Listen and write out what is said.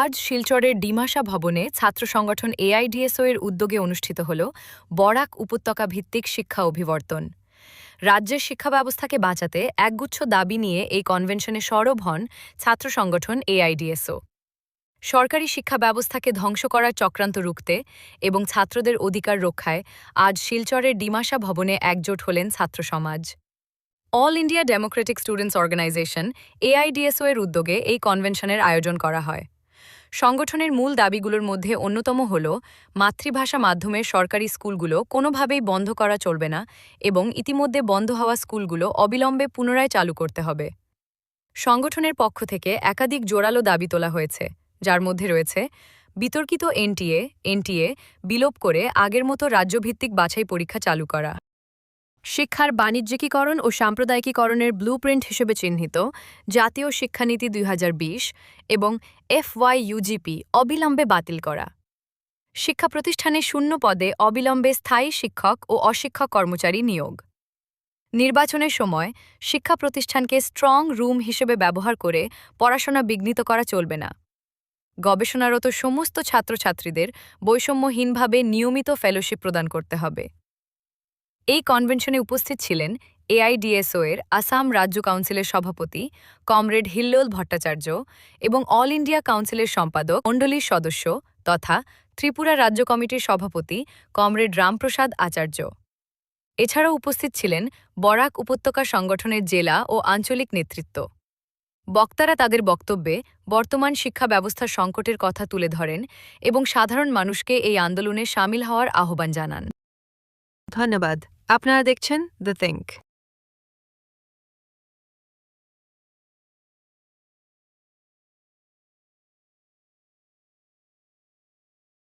আজ শিলচরের ডিমাসা ভবনে ছাত্র সংগঠন এআইডিএসও এর উদ্যোগে অনুষ্ঠিত হল বরাক উপত্যকা ভিত্তিক শিক্ষা অভিবর্তন। রাজ্যের শিক্ষা ব্যবস্থাকে বাঁচাতে একগুচ্ছ দাবি নিয়ে এই কনভেনশনে সরব হন ছাত্র সংগঠন এআইডিএসও। সরকারি শিক্ষা ব্যবস্থাকে ধ্বংস করার চক্রান্ত রুখতে এবং ছাত্রদের অধিকার রক্ষায় আজ শিলচরের ডিমাসা ভবনে একজোট হলেন ছাত্র সমাজ। All India democratic students organization AIDSO এর উদ্যোগে এই কনভেনশনের আয়োজন করা হয়। সংগঠনের মূল দাবিগুলোর মধ্যে অন্যতম হল মাতৃভাষা মাধ্যমের সরকারি স্কুলগুলো কোনোভাবেই বন্ধ করা চলবে না এবং ইতিমধ্যে বন্ধ হওয়া স্কুলগুলো অবিলম্বে পুনরায় চালু করতে হবে। সংগঠনের পক্ষ থেকে একাধিক জোরালো দাবি তোলা হয়েছে, যার মধ্যে রয়েছে বিতর্কিত এনটিএ বিলোপ করে আগের মতো রাজ্যভিত্তিক বাছাই পরীক্ষা চালু করা, শিক্ষার বাণিজ্যিকীকরণ ও সাম্প্রদায়িকীকরণের ব্লুপ্রিন্ট হিসেবে চিহ্নিত জাতীয় শিক্ষানীতি ২০২০ এবং FYUGP অবিলম্বে বাতিল করা, শিক্ষা প্রতিষ্ঠানে শূন্য পদে অবিলম্বে স্থায়ী শিক্ষক ও অশিক্ষক কর্মচারী নিয়োগ, নির্বাচনের সময় শিক্ষা প্রতিষ্ঠানকে স্ট্রং রুম হিসেবে ব্যবহার করে পড়াশোনা বিঘ্নিত করা চলবে না, গবেষণারত সমস্ত ছাত্রছাত্রীদের বৈষম্যহীনভাবে নিয়মিত ফেলোশিপ প্রদান করতে হবে। এই কনভেনশনে উপস্থিত ছিলেন এআইডিএসও এর আসাম রাজ্য কাউন্সিলের সভাপতি কমরেড হিল্লোল ভট্টাচার্য এবং অল ইন্ডিয়া কাউন্সিলের সম্পাদক মণ্ডলীর সদস্য তথা ত্রিপুরা রাজ্য কমিটির সভাপতি কমরেড রামপ্রসাদ আচার্য। এছাড়াও উপস্থিত ছিলেন বরাক উপত্যকা সংগঠনের জেলা ও আঞ্চলিক নেতৃত্ব। বক্তারা তাদের বক্তব্যে বর্তমান শিক্ষা ব্যবস্থার সংকটের কথা তুলে ধরেন এবং সাধারণ মানুষকে এই আন্দোলনে সামিল হওয়ার আহ্বান জানান। ধন্যবাদ। আপনারা দেখছেন দ্য থিঙ্ক।